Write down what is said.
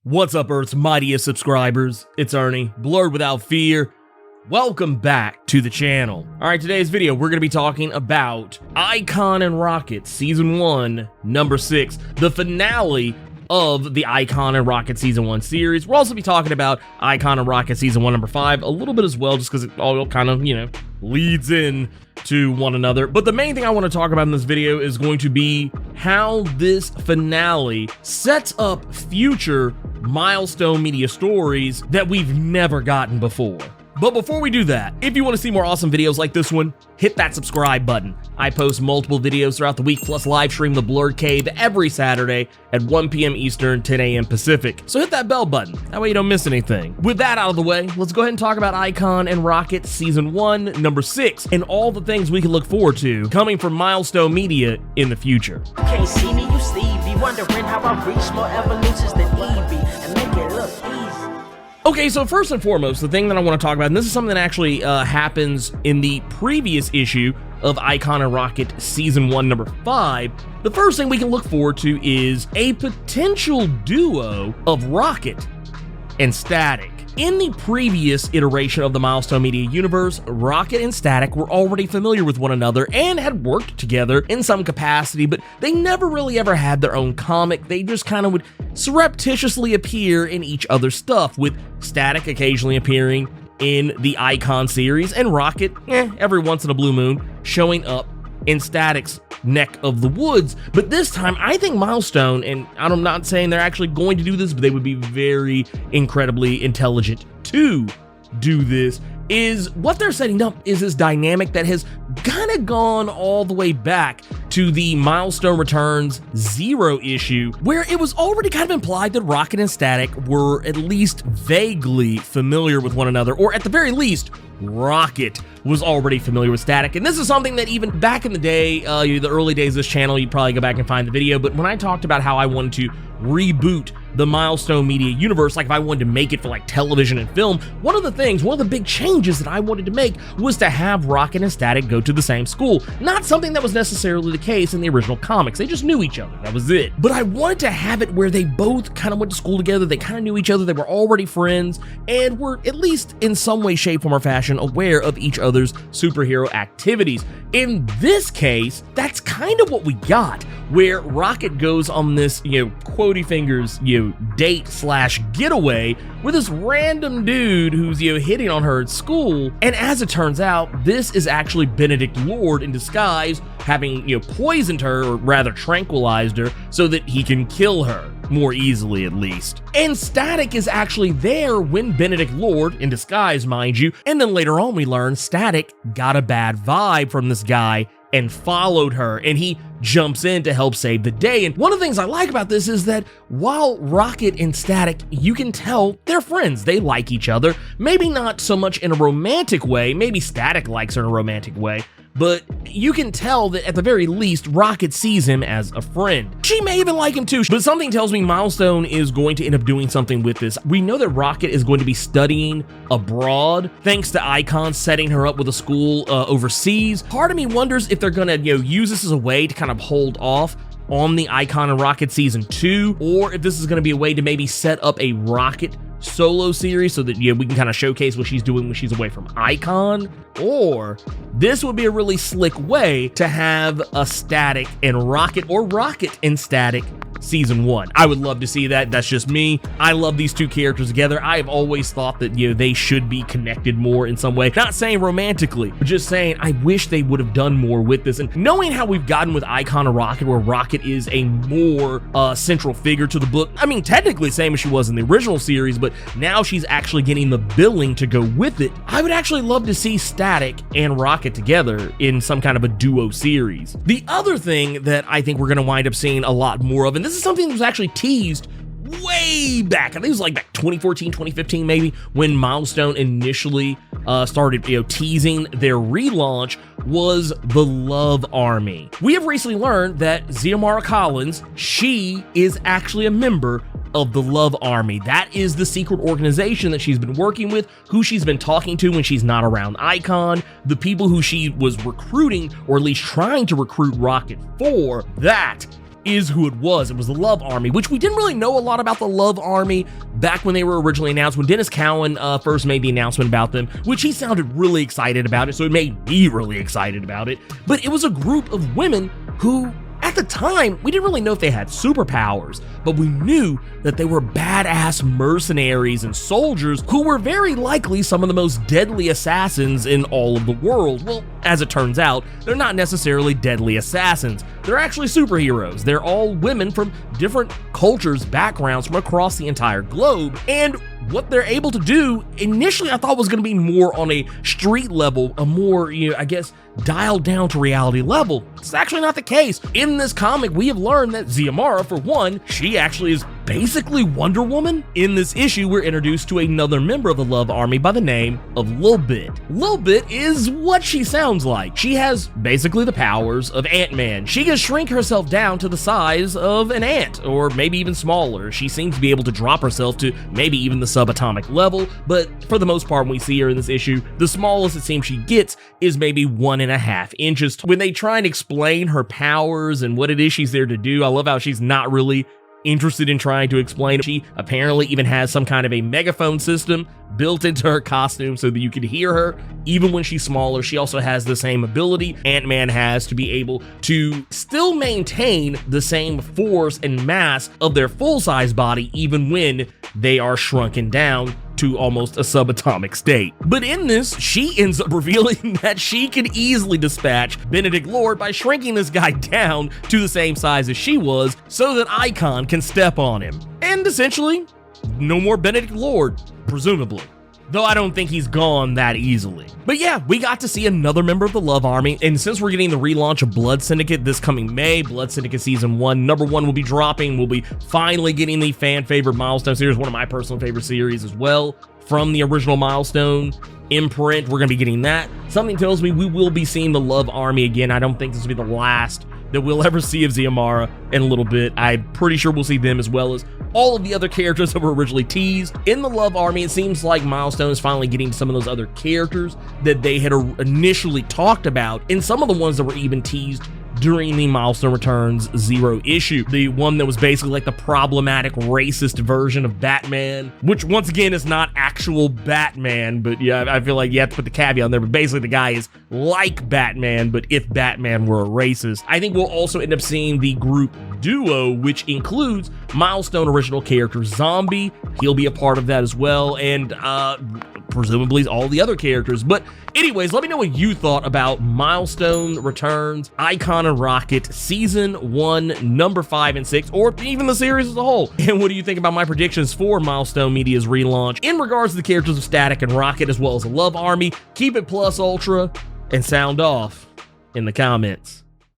What's up, Earth's mightiest subscribers? It's Ernie, Blerd without fear. Welcome back to the channel. Alright, today's video, we're going to be talking about Icon and Rocket Season 1, Number 6, the finale of the Icon and Rocket Season 1 series. We'll also be talking about Icon and Rocket Season 1, Number 5 a little bit as well, just because it all kind of, leads in to one another. But the main thing I want to talk about in this video is going to be how this finale sets up future milestone media stories that we've never gotten before. But before we do that, if you want to see more awesome videos like this one, hit that subscribe button. I post multiple videos throughout the week, plus live stream the Blerd Cave every Saturday at 1 p.m. Eastern, 10 a.m. Pacific. So hit that bell button, that way you don't miss anything. With that out of the way, let's go ahead and talk about Icon and Rocket Season 1, Number 6, and all the things we can look forward to coming from Milestone Media in the future. You can't see me, you Stevie, wondering how I reach more evolutions than Evie, and make it look easy. Okay, so first and foremost, the thing that I want to talk about, and this is something that actually happens in the previous issue of Icon and Rocket Season 1, Number 5, the first thing we can look forward to is a potential duo of Rocket and Static. In the previous iteration of the Milestone Media universe, Rocket and Static were already familiar with one another and had worked together in some capacity, but they never really ever had their own comic. They just kind of would surreptitiously appear in each other's stuff, with Static occasionally appearing in the Icon series and Rocket, every once in a blue moon, showing up in Static's neck of the woods. But this time, I think Milestone, and I'm not saying they're actually going to do this, but they would be very incredibly intelligent to do this, is what they're setting up is this dynamic that has kind of gone all the way back to the Milestone Returns 0 issue, where it was already kind of implied that Rocket and Static were at least vaguely familiar with one another, or at the very least, Rocket was already familiar with Static. And this is something that even back in the day, the early days of this channel, you'd probably go back and find the video, but when I talked about how I wanted to reboot the Milestone Media universe, like if I wanted to make it for like television and film, one of the big changes that I wanted to make was to have Rocket and Static go to the same school. Not something that was necessarily the case in the original comics. They just knew each other. That was it. But I wanted to have it where they both kind of went to school together. They kind of knew each other. They were already friends and were at least in some way, shape, form, or fashion aware of each other's superhero activities. In this case, that's kind of what we got, where Rocket goes on this, quotey fingers, date/getaway with this random dude who's, hitting on her at school. And as it turns out, this is actually Benedict Lord in disguise, having, poisoned her, or rather tranquilized her, so that he can kill her more easily, at least. And Static is actually there when Benedict Lord, in disguise, mind you, and then later on we learn Static got a bad vibe from this guy and followed her, and he jumps in to help save the day. And one of the things I like about this is that while Rocket and Static, you can tell they're friends, they like each other, maybe not so much in a romantic way, maybe Static likes her in a romantic way, but you can tell that at the very least, Rocket sees him as a friend. She may even like him too, but something tells me Milestone is going to end up doing something with this. We know that Rocket is going to be studying abroad, thanks to Icon setting her up with a school overseas. Part of me wonders if they're gonna, use this as a way to kind of hold off on the Icon and Rocket Season 2, or if this is gonna be a way to maybe set up a Rocket solo series so that we can kind of showcase what she's doing when she's away from Icon, or this would be a really slick way to have a Static and Rocket, or Rocket and Static Season 1. I would love to see that. That's just me. I love these two characters together. I have always thought that, they should be connected more in some way. Not saying romantically, but just saying I wish they would have done more with this. And knowing how we've gotten with Icon and Rocket, where Rocket is a more central figure to the book. I mean, technically same as she was in the original series, but now she's actually getting the billing to go with it. I would actually love to see Static and Rocket together in some kind of a duo series. The other thing that I think we're going to wind up seeing a lot more of, and this is something that was actually teased way back, I think it was like back 2014, 2015 maybe, when Milestone initially started teasing their relaunch, was the Love Army. We have recently learned that Xiomara Collins, she is actually a member of the Love Army. That is the secret organization that she's been working with, who she's been talking to when she's not around Icon, the people who she was recruiting, or at least trying to recruit Rocket for. That is who it was. It was the Love Army, which we didn't really know a lot about the Love Army back when they were originally announced, when Dennis Cowan first made the announcement about them, which he sounded really excited about it, so it made me really excited about it. But it was a group of women who, at the time, we didn't really know if they had superpowers, but we knew that they were badass mercenaries and soldiers who were very likely some of the most deadly assassins in all of the world. Well, as it turns out, they're not necessarily deadly assassins. They're actually superheroes. They're all women from different cultures, backgrounds from across the entire globe, and what they're able to do, initially I thought was going to be more on a street level, a more, I guess, dialed down to reality level. It's actually not the case. In this comic, we have learned that Xiomara, for one, she actually is basically Wonder Woman. In this issue, we're introduced to another member of the Love Army by the name of Lil Bit. Lil Bit is what she sounds like. She has basically the powers of Ant-Man. She can shrink herself down to the size of an ant, or maybe even smaller. She seems to be able to drop herself to maybe even the subatomic level, but for the most part, when we see her in this issue, the smallest it seems she gets is maybe 1.5 inches. When they try and explain her powers and what it is she's there to do, I love how she's not really interested in trying to explain it. She apparently even has some kind of a megaphone system built into her costume so that you can hear her even when she's smaller. She also has the same ability Ant-Man has to be able to still maintain the same force and mass of their full-size body even when they are shrunken down to almost a subatomic state. But in this, she ends up revealing that she can easily dispatch Benedict Lord by shrinking this guy down to the same size as she was so that Icon can step on him. And essentially, no more Benedict Lord, presumably. Though I don't think he's gone that easily. But yeah, we got to see another member of the Love Army, and since we're getting the relaunch of Blood Syndicate this coming May, Blood Syndicate Season 1, number 1 will be dropping. We'll be finally getting the fan favorite Milestone series, one of my personal favorite series as well, from the original Milestone imprint. We're gonna be getting that. Something tells me we will be seeing the Love Army again. I don't think this will be the last that we'll ever see of Xiomara in a little bit. I'm pretty sure we'll see them as well as all of the other characters that were originally teased. In the Love Army, it seems like Milestone is finally getting some of those other characters that they had initially talked about, and some of the ones that were even teased during the Milestone Returns 0 issue. The one that was basically like the problematic racist version of Batman, which once again is not actual Batman, but yeah, I feel like you have to put the caveat on there, but basically the guy is like Batman, but if Batman were a racist. I think we'll also end up seeing the group Duo, which includes Milestone original character Zombie. He'll be a part of that as well, and presumably all the other characters. But anyways, let me know what you thought about Milestone Returns, Icon and Rocket, Season 1, number 5 and 6, or even the series as a whole. And what do you think about my predictions for Milestone Media's relaunch in regards to the characters of Static and Rocket, as well as the Love Army? Keep it plus ultra and sound off in the comments.